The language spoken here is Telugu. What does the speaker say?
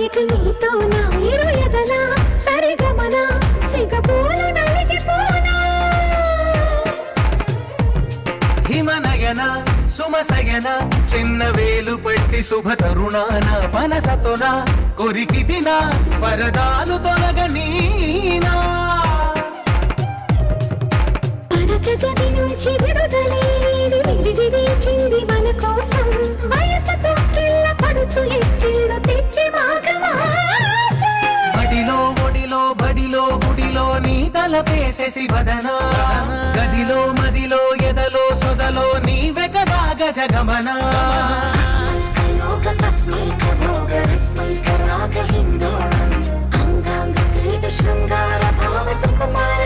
మాయకి నీతో నా ఇరు ఎదల సరిగమన సిగపోలు నలిగిపోనా హిమనయన సుమసయన చిన్న వేలు పట్టి శుభ తరుణాన పనసతోన కొరికి దిన వరదాలు తొలగనీనా పడక గది నుంచి విడుదలేని విడిచింది మన కోసం వయసు తొక్కిళ్ళ పడుచు ఎక్కిళ్ళు తెచ్చి బడిలో ఒడిలో బడిలో గుడిలో నీ తలపేసేసి వదనా గదిలో మదిలో ఎదలో సొదలో నీ వెకరాగ జగమనా శృంగార భావ సుకుమార